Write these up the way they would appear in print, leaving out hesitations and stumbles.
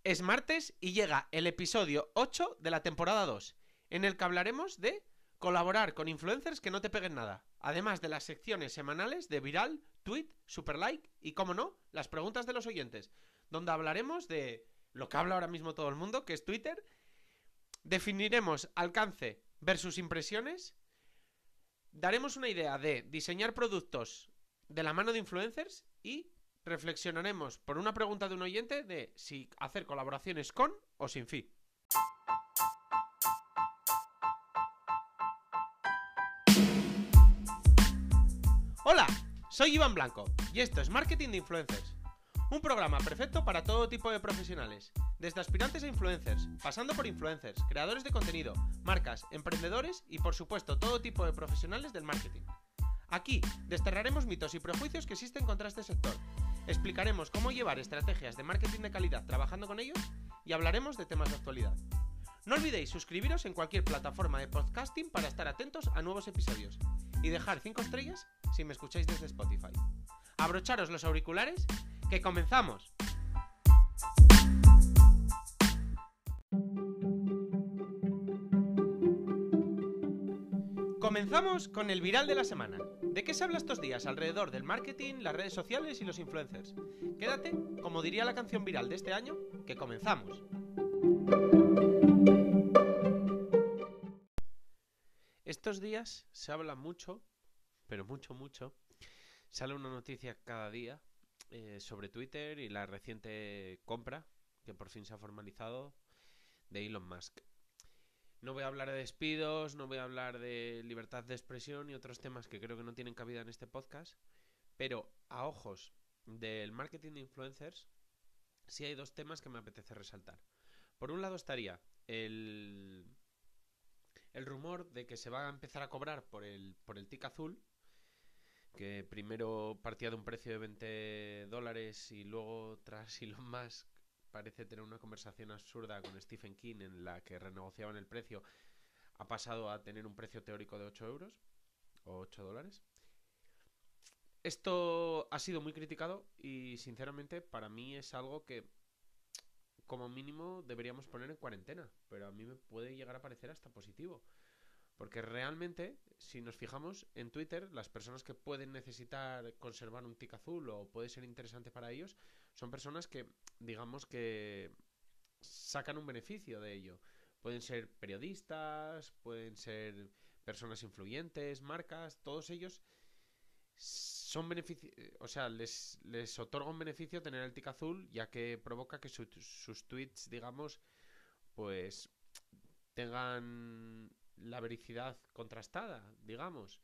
Es martes y llega el episodio 8 de la temporada 2, en el que hablaremos de colaborar con influencers que no te peguen nada, además de las secciones semanales de Viral, Tweet, Superlike y, como no, las preguntas de los oyentes, donde hablaremos de lo que habla ahora mismo todo el mundo, que es Twitter. Definiremos alcance versus impresiones. Daremos una idea de diseñar productos de la mano de influencers y reflexionaremos por una pregunta de un oyente de si hacer colaboraciones con o sin fin. Hola, soy Iván Blanco y esto es Marketing de Influencers, un programa perfecto para todo tipo de profesionales, desde aspirantes a influencers, pasando por influencers, creadores de contenido, marcas, emprendedores y por supuesto todo tipo de profesionales del marketing. Aquí desterraremos mitos y prejuicios que existen contra este sector, explicaremos cómo llevar estrategias de marketing de calidad trabajando con ellos y hablaremos de temas de actualidad. No olvidéis suscribiros en cualquier plataforma de podcasting para estar atentos a nuevos episodios y dejar 5 estrellas si me escucháis desde Spotify. Abrocharos los auriculares, que comenzamos. Comenzamos con el viral de la semana. ¿De qué se habla estos días alrededor del marketing, las redes sociales y los influencers? Quédate, como diría la canción viral de este año, que comenzamos. Estos días se habla mucho, pero mucho, sale una noticia cada día sobre Twitter y la reciente compra, que por fin se ha formalizado, de Elon Musk. No voy a hablar de despidos, no voy a hablar de libertad de expresión y otros temas que creo que no tienen cabida en este podcast, pero a ojos del marketing de influencers sí hay dos temas que me apetece resaltar. Por un lado estaría el rumor de que se va a empezar a cobrar por el tic azul, que primero partía de un precio de $20 y luego, tras Elon Musk, parece tener una conversación absurda con Stephen King en la que renegociaban el precio, ha pasado a tener un precio teórico de 8 euros o $8. Esto ha sido muy criticado y sinceramente para mí es algo que como mínimo deberíamos poner en cuarentena, pero a mí me puede llegar a parecer hasta positivo. Porque realmente, si nos fijamos en Twitter, las personas que pueden necesitar conservar un tic azul o puede ser interesante para ellos, son personas que, digamos que sacan un beneficio de ello. Pueden ser periodistas, pueden ser personas influyentes, marcas, todos ellos son o sea, les otorga un beneficio tener el tic azul, ya que provoca que sus tweets, digamos, pues tengan la vericidad contrastada, digamos.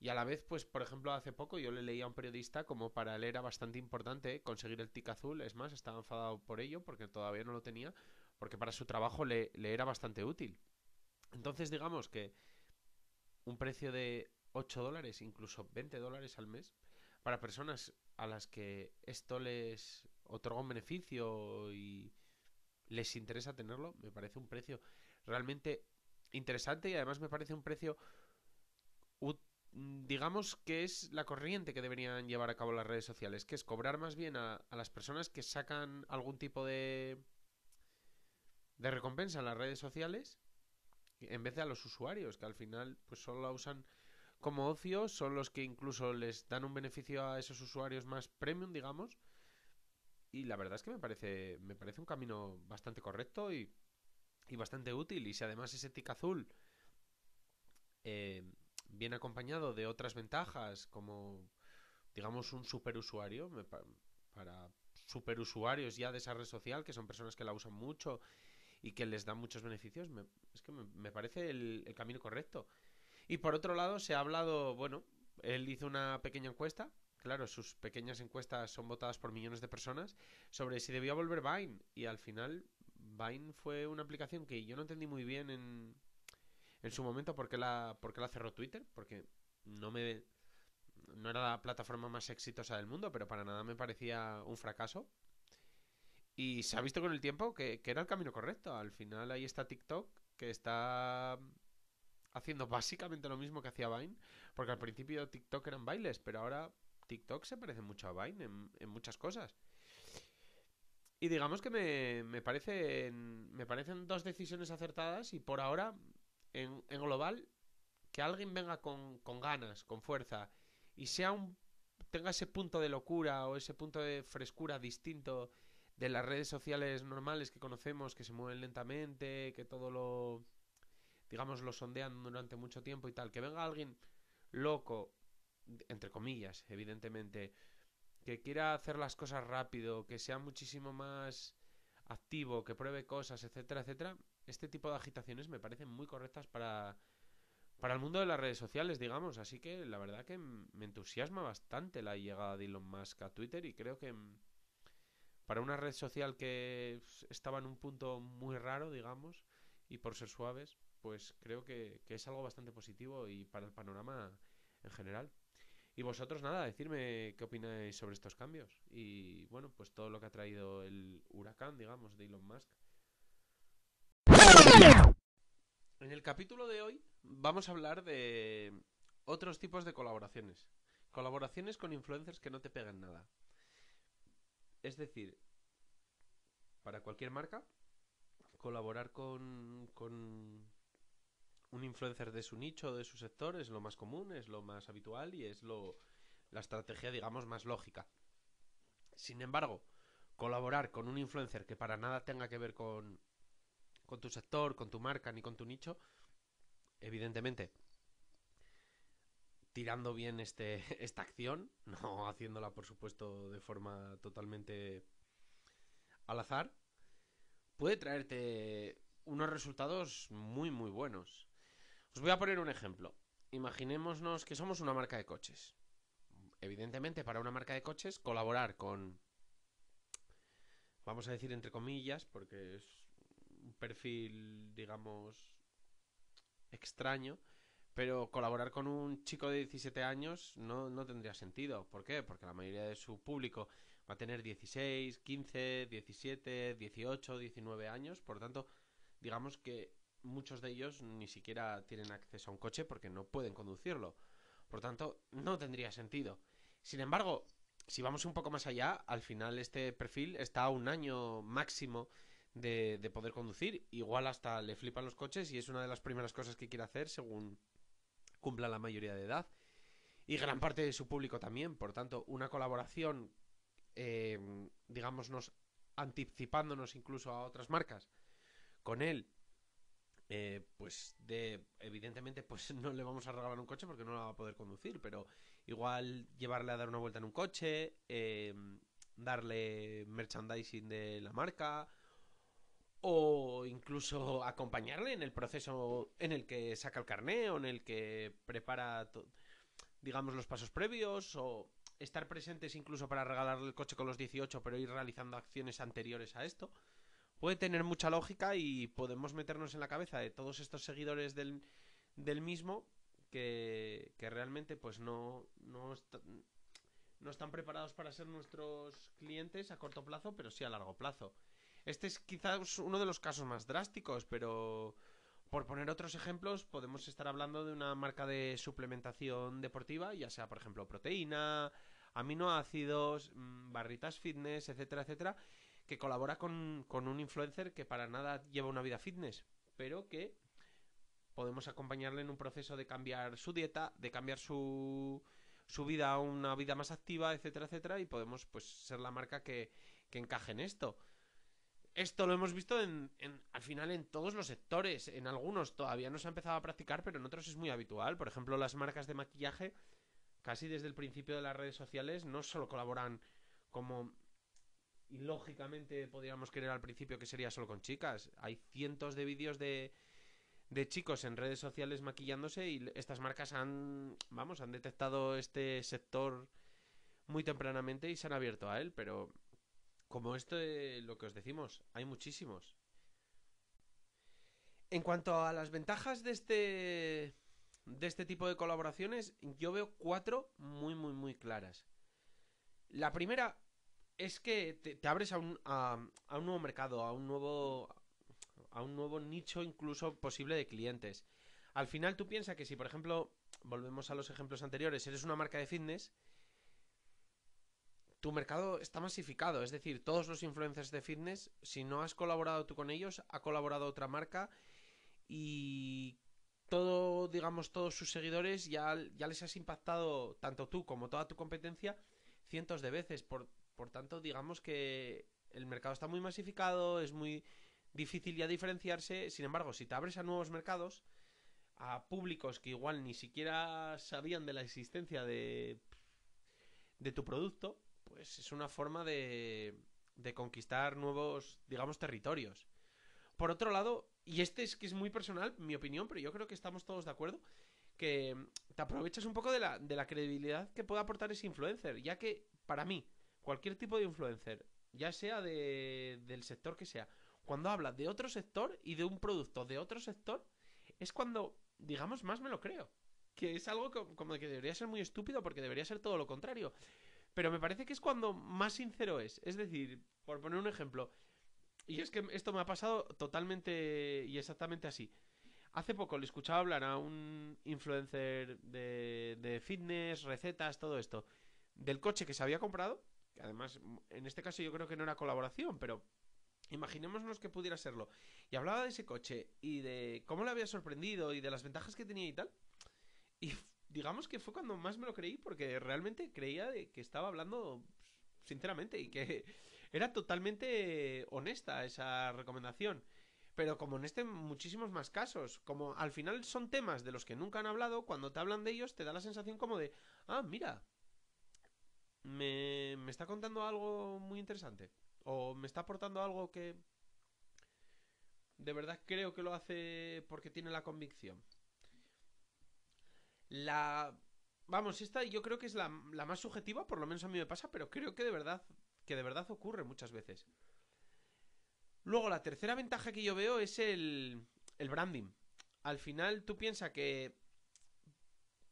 Y a la vez, pues, por ejemplo, hace poco yo le leí a un periodista como para él era bastante importante conseguir el tic azul. Es más, estaba enfadado por ello porque todavía no lo tenía, porque para su trabajo le era bastante útil. Entonces, digamos que un precio de $8, incluso $20 al mes, para personas a las que esto les otorga un beneficio y les interesa tenerlo, me parece un precio realmente interesante y además me parece un precio, digamos que es la corriente que deberían llevar a cabo las redes sociales, que es cobrar más bien a las personas que sacan algún tipo de recompensa en las redes sociales en vez de a los usuarios, que al final pues solo la usan como ocio, son los que incluso les dan un beneficio a esos usuarios más premium, digamos. Y la verdad es que me parece un camino bastante correcto y bastante útil. Y si además ese tic azul eh, viene acompañado de otras ventajas, como digamos un superusuario, para superusuarios ya de esa red social, que son personas que la usan mucho y que les dan muchos beneficios, es que me parece el camino correcto. Y por otro lado, se ha hablado, bueno, él hizo una pequeña encuesta, claro, sus pequeñas encuestas son votadas por millones de personas, sobre si debía volver Vine. Y al final, Vine fue una aplicación que yo no entendí muy bien en su momento por qué la cerró Twitter, porque no era la plataforma más exitosa del mundo, pero para nada me parecía un fracaso. Y se ha visto con el tiempo que era el camino correcto. Al final ahí está TikTok, que está haciendo básicamente lo mismo que hacía Vine, porque al principio TikTok eran bailes, pero ahora TikTok se parece mucho a Vine en muchas cosas. Y digamos que me parecen dos decisiones acertadas y por ahora, en global, que alguien venga con ganas, con fuerza y tenga ese punto de locura o ese punto de frescura distinto de las redes sociales normales que conocemos, que se mueven lentamente, que todo digamos, lo sondean durante mucho tiempo y tal. Que venga alguien loco, entre comillas, evidentemente, que quiera hacer las cosas rápido, que sea muchísimo más activo, que pruebe cosas, etcétera, etcétera. Este tipo de agitaciones me parecen muy correctas para el mundo de las redes sociales, digamos. Así que la verdad que me entusiasma bastante la llegada de Elon Musk a Twitter y creo que para una red social que estaba en un punto muy raro, digamos, y por ser suaves, pues creo que es algo bastante positivo y para el panorama en general. Y vosotros nada, decirme qué opináis sobre estos cambios y bueno, pues todo lo que ha traído el huracán, digamos, de Elon Musk. En el capítulo de hoy vamos a hablar de otros tipos de colaboraciones. Colaboraciones con influencers que no te pegan nada. Es decir, para cualquier marca, colaborar con un influencer de su nicho, de su sector, es lo más común, es lo más habitual y es la estrategia, digamos, más lógica. Sin embargo, colaborar con un influencer que para nada tenga que ver con tu sector, con tu marca ni con tu nicho, evidentemente, tirando bien esta acción, no haciéndola, por supuesto, de forma totalmente al azar, puede traerte unos resultados muy, muy buenos. Os voy a poner un ejemplo. Imaginémonos que somos una marca de coches. Evidentemente, para una marca de coches, colaborar con, vamos a decir entre comillas, porque es un perfil, digamos, extraño, pero colaborar con un chico de 17 años no tendría sentido. ¿Por qué? Porque la mayoría de su público va a tener 16, 15, 17, 18, 19 años. Por tanto, digamos que muchos de ellos ni siquiera tienen acceso a un coche porque no pueden conducirlo. Por tanto, no tendría sentido. Sin embargo, si vamos un poco más allá, al final este perfil está a un año máximo de poder conducir. Igual hasta le flipan los coches y es una de las primeras cosas que quiere hacer según cumpla la mayoría de edad. Y gran parte de su público también. Por tanto, una colaboración, eh, digámonos, anticipándonos incluso a otras marcas con él, pues evidentemente pues no le vamos a regalar un coche porque no la va a poder conducir, pero igual llevarle a dar una vuelta en un coche, darle merchandising de la marca o incluso acompañarle en el proceso en el que saca el carné o en el que prepara, digamos, los pasos previos o estar presentes incluso para regalarle el coche con los 18 pero ir realizando acciones anteriores a esto. Puede tener mucha lógica y podemos meternos en la cabeza de todos estos seguidores del mismo que realmente pues no están preparados para ser nuestros clientes a corto plazo, pero sí a largo plazo. Este es quizás uno de los casos más drásticos, pero por poner otros ejemplos, podemos estar hablando de una marca de suplementación deportiva, ya sea, por ejemplo, proteína, aminoácidos, barritas fitness, etcétera, etcétera, que colabora con un influencer que para nada lleva una vida fitness, pero que podemos acompañarle en un proceso de cambiar su dieta, de cambiar su vida a una vida más activa, etcétera, etcétera, y podemos pues ser la marca que encaje en esto. Esto lo hemos visto al final en todos los sectores. En algunos todavía no se ha empezado a practicar, pero en otros es muy habitual. Por ejemplo, las marcas de maquillaje, casi desde el principio de las redes sociales, no solo colaboran como y lógicamente podríamos querer al principio que sería solo con chicas. Hay cientos de vídeos de chicos en redes sociales maquillándose y estas marcas han detectado este sector muy tempranamente y se han abierto a él, pero como esto de lo que os decimos, hay muchísimos. En cuanto a las ventajas de este tipo de colaboraciones, yo veo cuatro muy, muy, muy claras. La primera es que te abres a un nuevo mercado, a un nuevo nicho incluso posible de clientes. Al final tú piensas que si, por ejemplo, volvemos a los ejemplos anteriores, eres una marca de fitness, tu mercado está masificado. Es decir, todos los influencers de fitness, si no has colaborado tú con ellos, ha colaborado otra marca y todo, digamos, todos sus seguidores ya les has impactado, tanto tú como toda tu competencia, cientos de veces. Por tanto, digamos que el mercado está muy masificado, es muy difícil ya diferenciarse. Sin embargo, si te abres a nuevos mercados, a públicos que igual ni siquiera sabían de la existencia de tu producto, pues es una forma de conquistar nuevos, digamos, territorios. Por otro lado, y este es que es muy personal, mi opinión, pero yo creo que estamos todos de acuerdo, que te aprovechas un poco de la credibilidad que puede aportar ese influencer, ya que para mí, cualquier tipo de influencer, ya sea del sector que sea, cuando habla de otro sector y de un producto de otro sector, es cuando, digamos, más me lo creo. Que es algo como que debería ser muy estúpido porque debería ser todo lo contrario. Pero me parece que es cuando más sincero es. Es decir, por poner un ejemplo, y es que esto me ha pasado totalmente y exactamente así. Hace poco le escuchaba hablar a un influencer de fitness, recetas, todo esto, del coche que se había comprado, que además en este caso yo creo que no era colaboración, pero imaginémonos que pudiera serlo. Y hablaba de ese coche y de cómo le había sorprendido y de las ventajas que tenía y tal. Y digamos que fue cuando más me lo creí porque realmente creía de que estaba hablando sinceramente y que era totalmente honesta esa recomendación. Pero como en muchísimos más casos, como al final son temas de los que nunca han hablado, cuando te hablan de ellos te da la sensación como de, ah, mira, me está contando algo muy interesante. O me está aportando algo que de verdad creo que lo hace porque tiene la convicción. La... Vamos, esta yo creo que es la más subjetiva, por lo menos a mí me pasa, pero creo que de verdad ocurre muchas veces. Luego, la tercera ventaja que yo veo es el branding. Al final, tú piensas que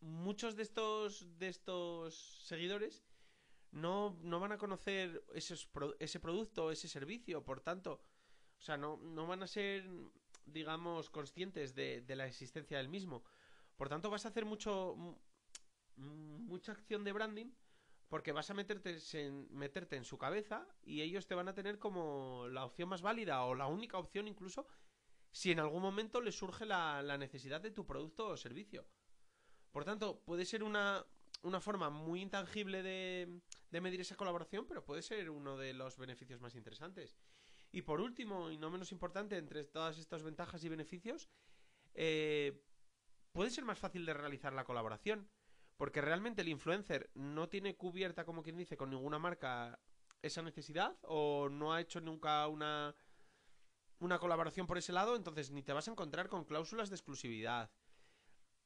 muchos de estos seguidores no van a conocer ese producto, ese servicio, por tanto, o sea, no van a ser, digamos, conscientes de la existencia del mismo. Por tanto, vas a hacer mucha acción de branding porque vas a meterte en su cabeza y ellos te van a tener como la opción más válida o la única opción incluso si en algún momento les surge la necesidad de tu producto o servicio. Por tanto, puede ser una forma muy intangible de medir esa colaboración, pero puede ser uno de los beneficios más interesantes. Y por último, y no menos importante, entre todas estas ventajas y beneficios, eh, puede ser más fácil de realizar la colaboración. Porque realmente el influencer no tiene cubierta, como quien dice, con ninguna marca esa necesidad o no ha hecho nunca una colaboración por ese lado, entonces ni te vas a encontrar con cláusulas de exclusividad.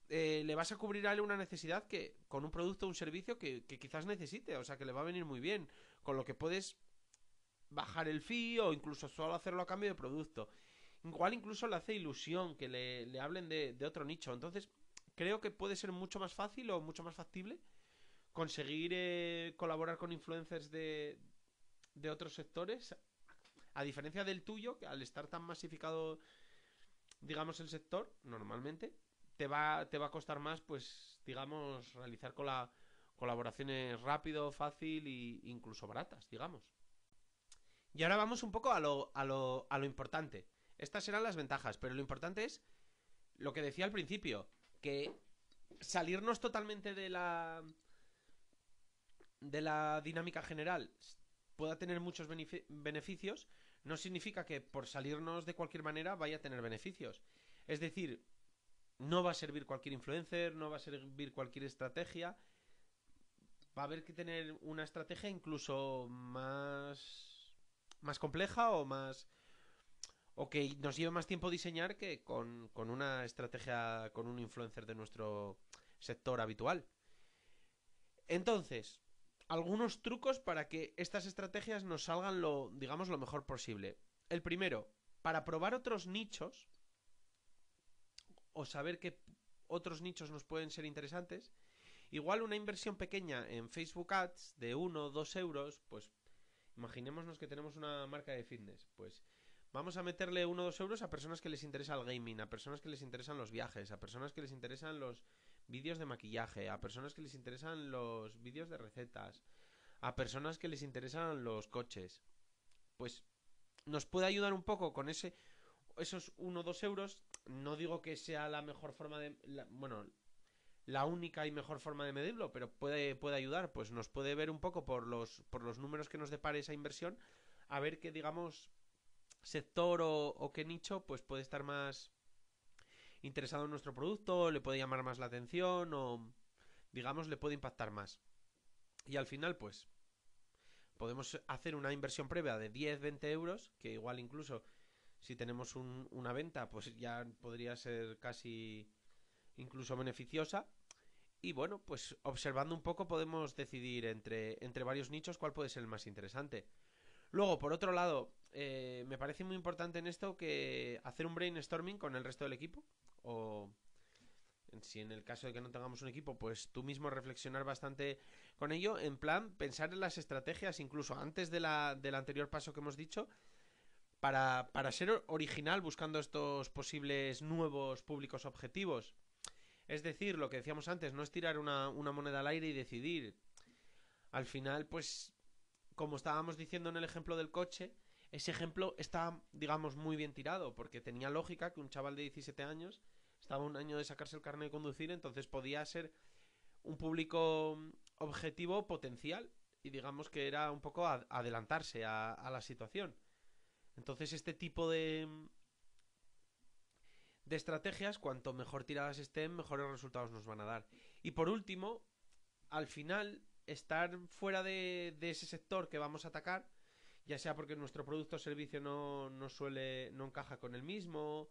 Le vas a cubrir a él una necesidad que con un producto o un servicio que quizás necesite, o sea que le va a venir muy bien, con lo que puedes bajar el fee o incluso solo hacerlo a cambio de producto. Igual incluso le hace ilusión que le hablen de otro nicho, entonces creo que puede ser mucho más fácil o mucho más factible conseguir colaborar con influencers de otros sectores, a diferencia del tuyo, que al estar tan masificado, digamos, el sector, normalmente, te va a costar más, pues, digamos, realizar colaboraciones rápido, fácil e incluso baratas, digamos. Y ahora vamos un poco a lo importante. Estas serán las ventajas, pero lo importante es lo que decía al principio, que salirnos totalmente de la dinámica general pueda tener muchos beneficios, no significa que por salirnos de cualquier manera vaya a tener beneficios. Es decir, no va a servir cualquier influencer, no va a servir cualquier estrategia. Va a haber que tener una estrategia incluso más compleja o que nos lleve más tiempo diseñar que con una estrategia, con un influencer de nuestro sector habitual. Entonces, algunos trucos para que estas estrategias nos salgan digamos, lo mejor posible. El primero, para probar otros nichos o saber qué otros nichos nos pueden ser interesantes, igual una inversión pequeña en Facebook Ads de 1 o 2 euros, pues imaginémonos que tenemos una marca de fitness, pues vamos a meterle 1 o 2 euros a personas que les interesa el gaming, a personas que les interesan los viajes, a personas que les interesan los vídeos de maquillaje, a personas que les interesan los vídeos de recetas, a personas que les interesan los coches. Pues nos puede ayudar un poco con esos 1 o 2 euros. No digo que sea la mejor forma de... bueno, la única y mejor forma de medirlo, pero puede ayudar. Pues nos puede ver un poco por los números que nos depare esa inversión, a ver qué, digamos, sector o qué nicho pues puede estar más interesado en nuestro producto, le puede llamar más la atención o, digamos, le puede impactar más. Y al final, pues, podemos hacer una inversión previa de 10-20 euros, que igual incluso si tenemos una venta, pues ya podría ser casi incluso beneficiosa. Y bueno, pues observando un poco podemos decidir entre varios nichos cuál puede ser el más interesante. Luego, por otro lado, me parece muy importante en esto que hacer un brainstorming con el resto del equipo. O si en el caso de que no tengamos un equipo, pues tú mismo reflexionar bastante con ello. En plan, pensar en las estrategias, incluso antes del anterior paso que hemos dicho, para ser original buscando estos posibles nuevos públicos objetivos. Es decir, lo que decíamos antes, no es tirar una moneda al aire y decidir. Al final, pues, como estábamos diciendo en el ejemplo del coche, ese ejemplo está, digamos, muy bien tirado, porque tenía lógica que un chaval de 17 años estaba un año de sacarse el carnet de conducir, entonces podía ser un público objetivo potencial y digamos que era un poco adelantarse a la situación. Entonces este tipo de estrategias, cuanto mejor tiradas estén, mejores resultados nos van a dar. Y por último, al final, estar fuera de ese sector que vamos a atacar, ya sea porque nuestro producto o servicio no encaja con el mismo,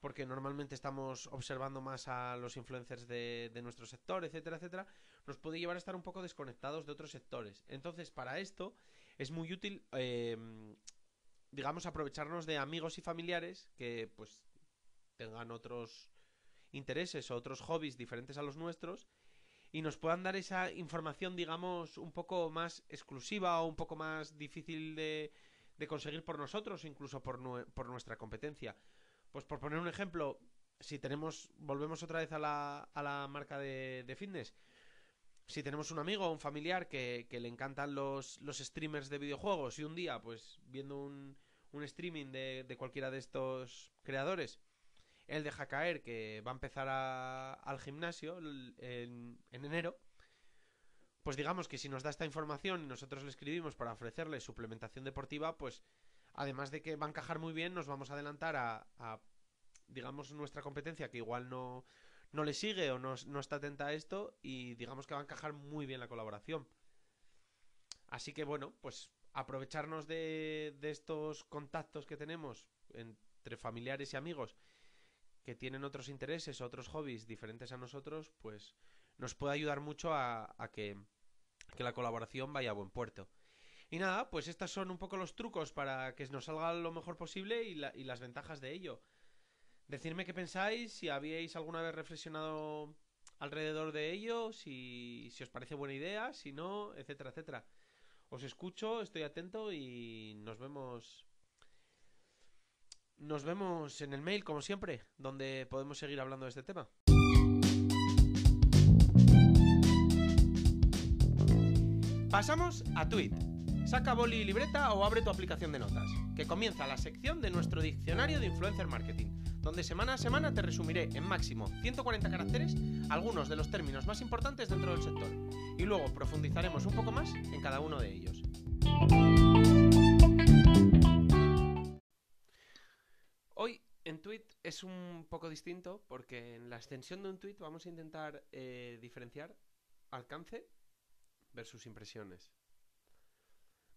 porque normalmente estamos observando más a los influencers de nuestro sector, etcétera, etcétera, nos puede llevar a estar un poco desconectados de otros sectores. Entonces, para esto es muy útil, digamos, aprovecharnos de amigos y familiares que pues tengan otros intereses o otros hobbies diferentes a los nuestros y nos puedan dar esa información, digamos, un poco más exclusiva o un poco más difícil de conseguir por nosotros, incluso por nuestra competencia. Pues por poner un ejemplo, si volvemos otra vez a la marca de fitness, si tenemos un amigo o un familiar que le encantan los streamers de videojuegos y un día, pues viendo un streaming de cualquiera de estos creadores, él deja caer que va a empezar al gimnasio en enero, pues digamos que si nos da esta información y nosotros le escribimos para ofrecerle suplementación deportiva, pues además de que va a encajar muy bien, nos vamos a adelantar a digamos, nuestra competencia que igual no le sigue o no está atenta a esto y digamos que va a encajar muy bien la colaboración. Así que bueno, pues aprovecharnos de estos contactos que tenemos entre familiares y amigos que tienen otros intereses, otros hobbies diferentes a nosotros, pues nos puede ayudar mucho a que la colaboración vaya a buen puerto. Y nada, pues estos son un poco los trucos para que nos salga lo mejor posible y las ventajas de ello. Decidme qué pensáis, si habíais alguna vez reflexionado alrededor de ello, si os parece buena idea, si no, etcétera, etcétera. Os escucho, estoy atento y nos vemos en el mail, como siempre, donde podemos seguir hablando de este tema. Pasamos a Tweet. Saca boli y libreta o abre tu aplicación de notas, que comienza la sección de nuestro diccionario de influencer marketing, donde semana a semana te resumiré en máximo 140 caracteres algunos de los términos más importantes dentro del sector, y luego profundizaremos un poco más en cada uno de ellos. Hoy en Tweet es un poco distinto porque en la extensión de un tweet vamos a intentar diferenciar alcance versus impresiones.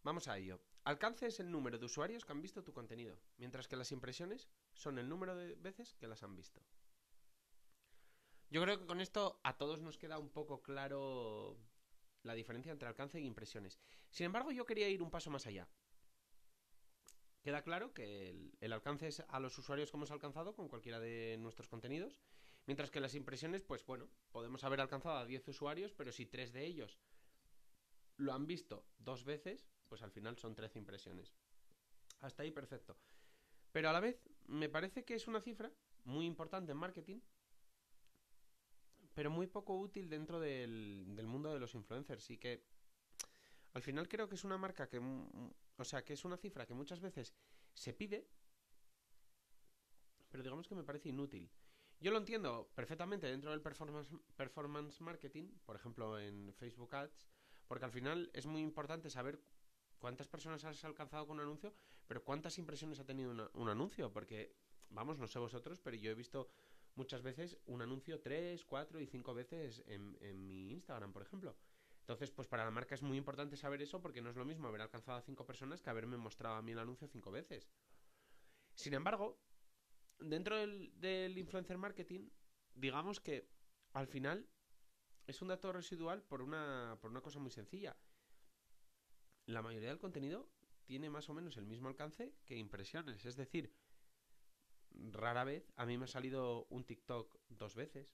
Vamos a ello. Alcance es el número de usuarios que han visto tu contenido, mientras que las impresiones son el número de veces que las han visto. Yo creo que con esto a todos nos queda un poco claro la diferencia entre alcance e impresiones. Sin embargo, yo quería ir un paso más allá. Queda claro que el alcance es a los usuarios que hemos alcanzado con cualquiera de nuestros contenidos, mientras que las impresiones, pues bueno, podemos haber alcanzado a 10 usuarios, pero si 3 de ellos lo han visto 2 veces, pues al final son 13 impresiones. Hasta ahí perfecto. Pero a la vez me parece que es una cifra muy importante en marketing, pero muy poco útil dentro del mundo de los influencers. Y que al final creo que es una marca que, o sea, que es una cifra que muchas veces se pide, pero digamos que me parece inútil. Yo lo entiendo perfectamente dentro del performance marketing, por ejemplo en Facebook Ads, porque al final es muy importante saber cuántas personas has alcanzado con un anuncio, pero cuántas impresiones ha tenido un anuncio, porque, vamos, no sé vosotros, pero yo he visto muchas veces un anuncio 3, 4 y 5 veces en mi Instagram, por ejemplo. Entonces, pues para la marca es muy importante saber eso, porque no es lo mismo haber alcanzado a 5 personas que haberme mostrado a mí el anuncio 5 veces. Sin embargo, dentro del influencer marketing, digamos que al final es un dato residual por una cosa muy sencilla. La mayoría del contenido tiene más o menos el mismo alcance que impresiones. Es decir, rara vez a mí me ha salido un TikTok 2 veces.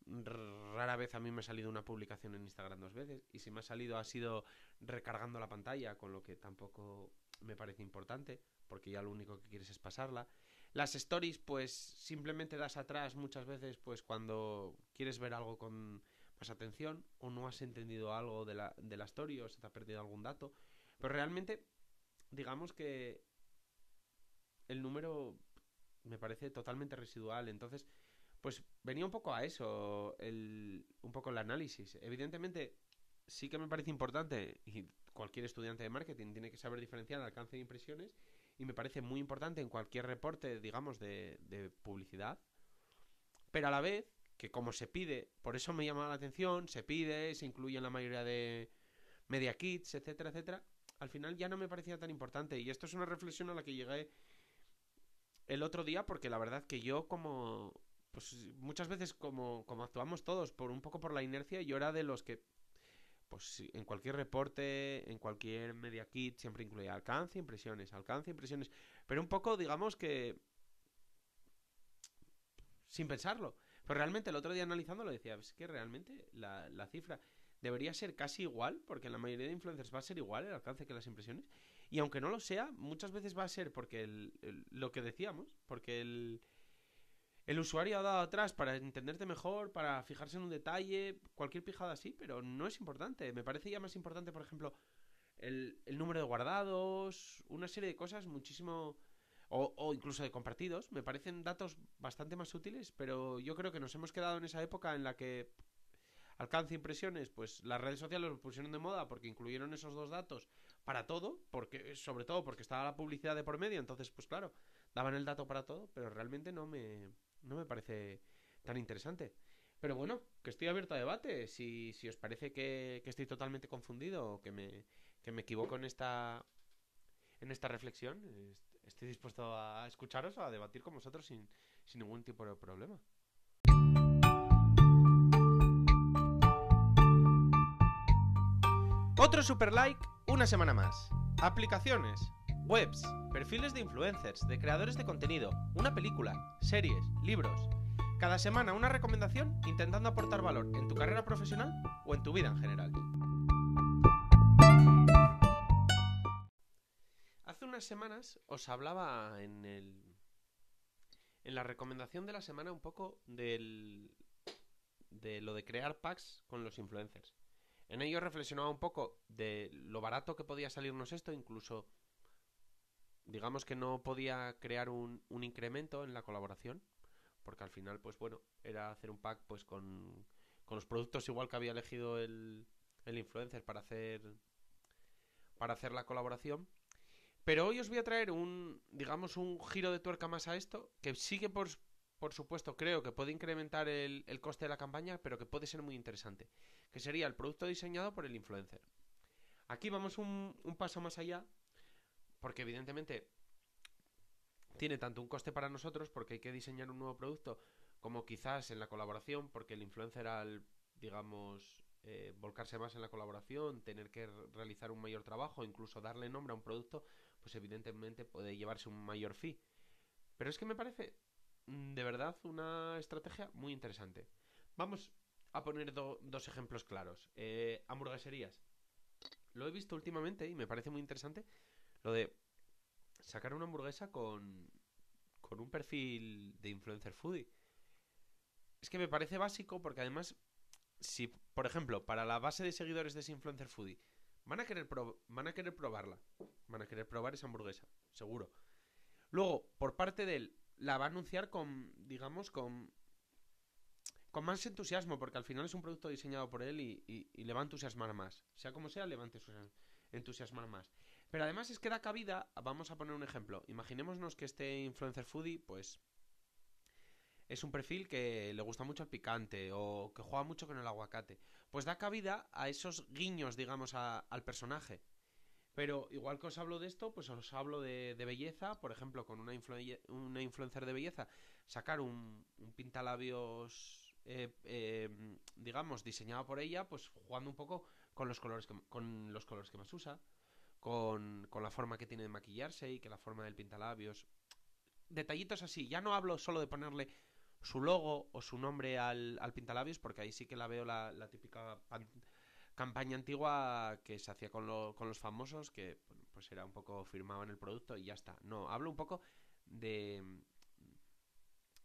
Rara vez a mí me ha salido una publicación en Instagram 2 veces. Y si me ha salido ha sido recargando la pantalla, con lo que tampoco me parece importante, porque ya lo único que quieres es pasarla. Las stories, pues simplemente das atrás muchas veces, pues cuando quieres ver algo con más atención, o no has entendido algo de la story, o se te ha perdido algún dato. Pero realmente, digamos que el número me parece totalmente residual. Entonces, pues venía un poco a eso, un poco el análisis. Evidentemente, sí que me parece importante, y cualquier estudiante de marketing tiene que saber diferenciar el alcance de impresiones, y me parece muy importante en cualquier reporte, digamos, de publicidad, pero a la vez, que como se pide, por eso me llama la atención, se pide, se incluye en la mayoría de media kits, etcétera, etcétera, al final ya no me parecía tan importante. Y esto es una reflexión a la que llegué el otro día, porque la verdad que yo como... Pues muchas veces como actuamos todos, por un poco por la inercia, yo era de los que pues en cualquier reporte, en cualquier media kit, siempre incluía alcance, impresiones, pero un poco, digamos que sin pensarlo. Pero realmente el otro día analizándolo decía, es que realmente la cifra debería ser casi igual, porque en la mayoría de influencers va a ser igual el alcance que las impresiones. Y aunque no lo sea, muchas veces va a ser porque lo que decíamos, porque el usuario ha dado atrás para entenderte mejor, para fijarse en un detalle, cualquier pijada así, pero no es importante. Me parece ya más importante, por ejemplo, el número de guardados, una serie de cosas muchísimo... O incluso de compartidos. Me parecen datos bastante más útiles, pero yo creo que nos hemos quedado en esa época en la que alcance impresiones, pues las redes sociales lo pusieron de moda porque incluyeron esos dos datos para todo, porque sobre todo porque estaba la publicidad de por medio, entonces pues claro, daban el dato para todo, pero realmente no me parece tan interesante. Pero bueno, que estoy abierto a debate. Si os parece que estoy totalmente confundido o que me equivoco en esta reflexión, estoy dispuesto a escucharos o a debatir con vosotros sin ningún tipo de problema. Otro super like, una semana más. Aplicaciones, webs, perfiles de influencers, de creadores de contenido, una película, series, libros. Cada semana una recomendación intentando aportar valor en tu carrera profesional o en tu vida en general. Hace unas semanas os hablaba en la recomendación de la semana un poco de lo de crear packs con los influencers. En ello reflexionaba un poco de lo barato que podía salirnos esto, incluso digamos que no podía crear un incremento en la colaboración, porque al final, pues bueno, era hacer un pack pues con los productos igual que había elegido el influencer para hacer la colaboración. Pero hoy os voy a traer digamos, un giro de tuerca más a esto, que sí que por supuesto creo que puede incrementar el coste de la campaña, pero que puede ser muy interesante, que sería el producto diseñado por el influencer. Aquí vamos un paso más allá, porque evidentemente tiene tanto un coste para nosotros, porque hay que diseñar un nuevo producto, como quizás en la colaboración, porque el influencer al, digamos, volcarse más en la colaboración, tener que realizar un mayor trabajo, incluso darle nombre a un producto, pues evidentemente puede llevarse un mayor fee. Pero es que me parece de verdad una estrategia muy interesante. Vamos a poner dos ejemplos claros. Hamburgueserías. Lo he visto últimamente y me parece muy interesante lo de sacar una hamburguesa con un perfil de influencer foodie. Es que me parece básico porque además, si, por ejemplo, para la base de seguidores de ese influencer foodie van a querer probarla. Van a querer probar esa hamburguesa, seguro. Luego, por parte de él, la va a anunciar con, digamos, con más entusiasmo, porque al final es un producto diseñado por él y le va a entusiasmar más. Sea como sea, le va a entusiasmar más. Pero además es que da cabida, vamos a poner un ejemplo. Imaginémonos que este influencer foodie, pues, es un perfil que le gusta mucho el picante o que juega mucho con el aguacate. Pues da cabida a esos guiños, digamos, al personaje. Pero igual que os hablo de esto, pues os hablo de belleza, por ejemplo, con una influencer de belleza, sacar un pintalabios, digamos, diseñado por ella, pues jugando un poco con los colores que más usa, con la forma que tiene de maquillarse y que la forma del pintalabios. Detallitos así, ya no hablo solo de ponerle su logo o su nombre al pintalabios, porque ahí sí que la veo la típica campaña antigua que se hacía con los famosos, que bueno, pues era un poco firmado en el producto y ya está. No, hablo un poco de,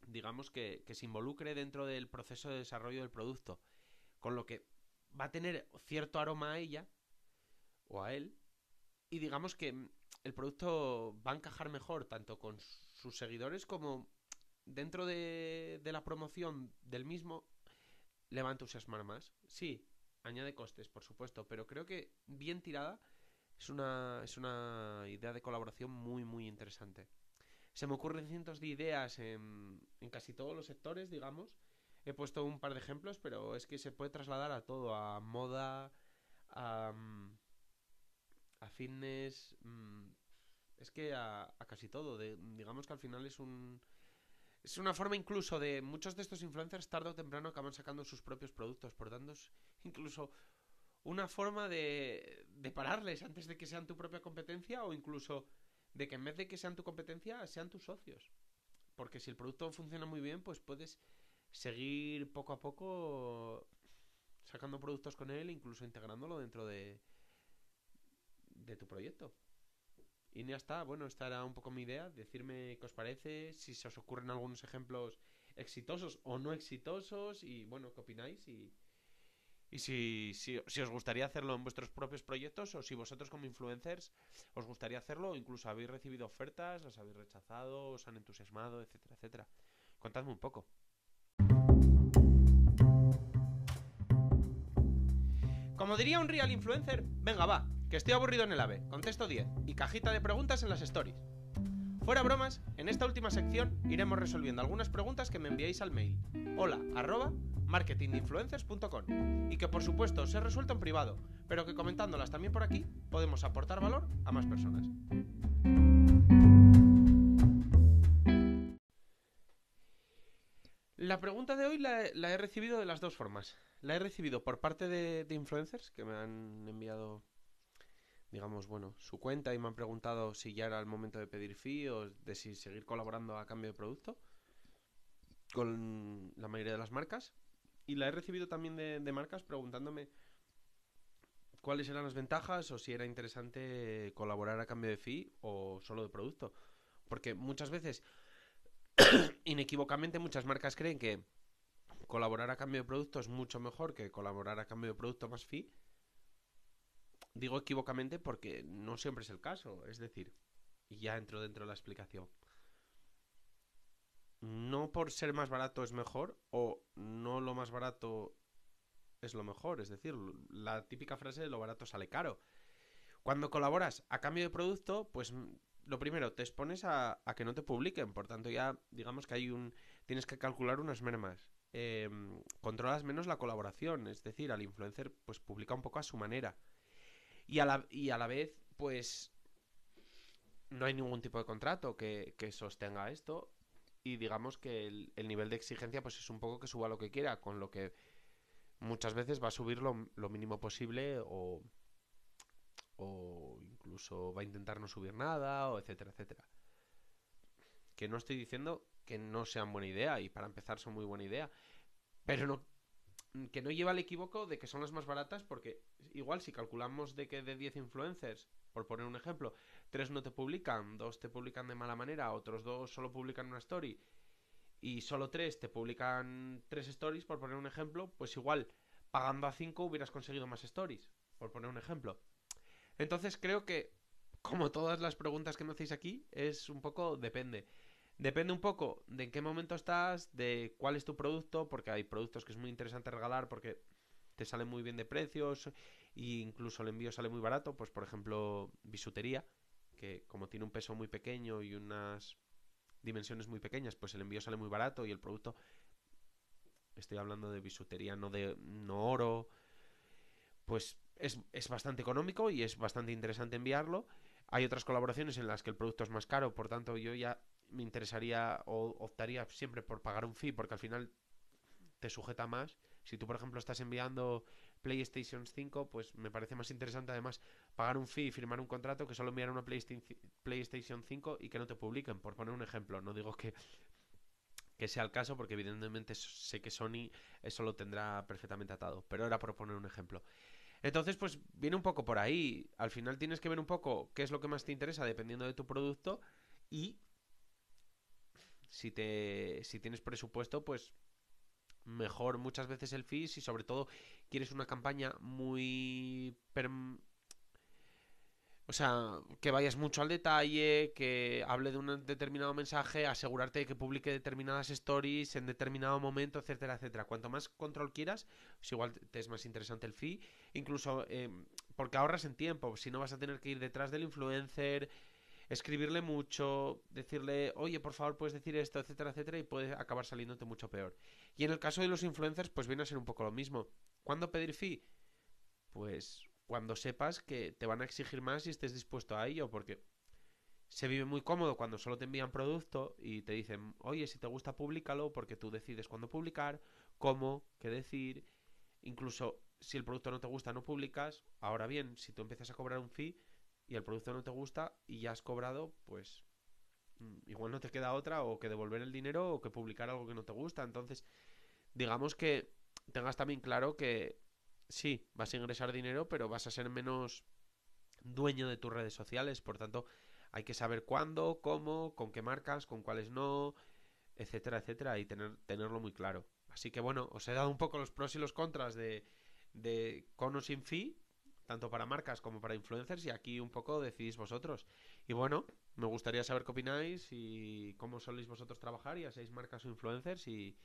digamos, que se involucre dentro del proceso de desarrollo del producto, con lo que va a tener cierto aroma a ella o a él, y digamos que el producto va a encajar mejor tanto con sus seguidores como dentro de la promoción del mismo le va a entusiasmar más. Sí, añade costes, por supuesto, pero creo que bien tirada es una idea de colaboración muy, muy interesante. Se me ocurren cientos de ideas en casi todos los sectores, digamos. He puesto un par de ejemplos, pero es que se puede trasladar a todo, a moda, a, a fitness, es que a casi todo. Digamos que al final es una forma incluso de muchos de estos influencers tarde o temprano acaban sacando sus propios productos, por tanto es incluso una forma de pararles antes de que sean tu propia competencia o incluso de que en vez de que sean tu competencia sean tus socios. Porque si el producto funciona muy bien, pues puedes seguir poco a poco sacando productos con él, incluso integrándolo dentro de tu proyecto. Y ya está, bueno, esta era un poco mi idea. Decirme qué os parece, si se os ocurren algunos ejemplos exitosos o no exitosos y bueno, qué opináis y si os gustaría hacerlo en vuestros propios proyectos o si vosotros como influencers os gustaría hacerlo o incluso habéis recibido ofertas, las habéis rechazado, os han entusiasmado, etcétera, etcétera. Contadme un poco. Como diría un real influencer, venga va, que estoy aburrido en el AVE, contesto 10 y cajita de preguntas en las stories. Fuera bromas, en esta última sección iremos resolviendo algunas preguntas que me enviáis al mail hola@marketingdeinfluencers.com y que por supuesto os he resuelto en privado, pero que comentándolas también por aquí podemos aportar valor a más personas. La pregunta de hoy la he recibido de las dos formas. La he recibido por parte de influencers que me han enviado, digamos, bueno, su cuenta y me han preguntado si ya era el momento de pedir fee o de si seguir colaborando a cambio de producto con la mayoría de las marcas. Y la he recibido también de marcas preguntándome cuáles eran las ventajas o si era interesante colaborar a cambio de fee o solo de producto. Porque muchas veces, inequívocamente, muchas marcas creen que colaborar a cambio de producto es mucho mejor que colaborar a cambio de producto más fee. Digo equivocamente porque no siempre es el caso. Es decir, y ya entro dentro de la explicación. No por ser más barato es mejor o no lo más barato es lo mejor. Es decir, la típica frase de lo barato sale caro. Cuando colaboras a cambio de producto, pues lo primero, te expones a que no te publiquen. Por tanto, ya digamos que tienes que calcular unas mermas. Controlas menos la colaboración. Es decir, al influencer pues publica un poco a su manera. Y a la vez, pues no hay ningún tipo de contrato que sostenga esto. Y digamos que el nivel de exigencia pues es un poco que suba lo que quiera, con lo que muchas veces va a subir lo mínimo posible o incluso va a intentar no subir nada, o etcétera, etcétera. Que no estoy diciendo que no sean buena idea, y para empezar son muy buena idea, pero no, que no lleva al equívoco de que son las más baratas, porque igual si calculamos de que de 10 influencers, por poner un ejemplo, 3 no te publican, 2 te publican de mala manera, otros 2 solo publican una story y solo 3 te publican 3 stories, por poner un ejemplo, pues igual pagando a 5 hubieras conseguido más stories, por poner un ejemplo. Entonces creo que, como todas las preguntas que me hacéis aquí, es un poco depende. Depende un poco de en qué momento estás, de cuál es tu producto, porque hay productos que es muy interesante regalar porque te salen muy bien de precios e incluso el envío sale muy barato. Pues por ejemplo, bisutería, que como tiene un peso muy pequeño y unas dimensiones muy pequeñas, pues el envío sale muy barato y el producto, estoy hablando de bisutería, no oro, pues es bastante económico y es bastante interesante enviarlo. Hay otras colaboraciones en las que el producto es más caro, por tanto yo ya me interesaría o optaría siempre por pagar un fee, porque al final te sujeta más. Si tú, por ejemplo, estás enviando PlayStation 5, pues me parece más interesante además pagar un fee y firmar un contrato que solo enviar una PlayStation 5 y que no te publiquen, por poner un ejemplo. No digo que sea el caso, porque evidentemente sé que Sony eso lo tendrá perfectamente atado, pero era por poner un ejemplo. Entonces, pues viene un poco por ahí. Al final tienes que ver un poco qué es lo que más te interesa dependiendo de tu producto y si tienes presupuesto, pues mejor muchas veces el fee, si sobre todo quieres una campaña muy... O sea, que vayas mucho al detalle, que hable de un determinado mensaje, asegurarte de que publique determinadas stories en determinado momento, etcétera, etcétera. Cuanto más control quieras, pues igual te es más interesante el fee. Incluso porque ahorras en tiempo. Si no vas a tener que ir detrás del influencer, escribirle mucho, decirle, oye, por favor, puedes decir esto, etcétera, etcétera, y puede acabar saliéndote mucho peor. Y en el caso de los influencers, pues viene a ser un poco lo mismo. ¿Cuándo pedir fee? Pues cuando sepas que te van a exigir más y estés dispuesto a ello, porque se vive muy cómodo cuando solo te envían producto y te dicen, oye, si te gusta, públicalo, porque tú decides cuándo publicar, cómo, qué decir. Incluso si el producto no te gusta, no publicas. Ahora bien, si tú empiezas a cobrar un fee y el producto no te gusta y ya has cobrado, pues igual no te queda otra, o que devolver el dinero o que publicar algo que no te gusta. Entonces, digamos que tengas también claro que sí, vas a ingresar dinero, pero vas a ser menos dueño de tus redes sociales. Por tanto, hay que saber cuándo, cómo, con qué marcas, con cuáles no, etcétera, etcétera, y tenerlo muy claro. Así que bueno, os he dado un poco los pros y los contras de con o sin fee, tanto para marcas como para influencers, y aquí un poco decidís vosotros. Y bueno, me gustaría saber qué opináis y cómo soléis vosotros trabajar, ya seáis marcas o influencers, y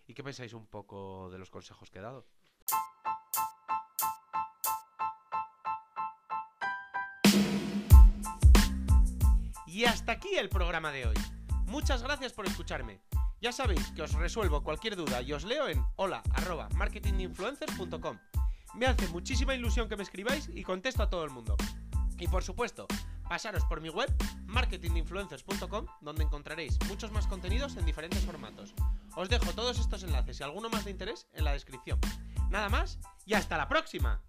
qué pensáis un poco de los consejos que he dado. Y hasta aquí el programa de hoy. Muchas gracias por escucharme. Ya sabéis que os resuelvo cualquier duda y os leo en hola@marketinginfluencers.com. Me hace muchísima ilusión que me escribáis y contesto a todo el mundo. Y por supuesto, pasaros por mi web marketinginfluencers.com, donde encontraréis muchos más contenidos en diferentes formatos. Os dejo todos estos enlaces y alguno más de interés en la descripción. Nada más y hasta la próxima.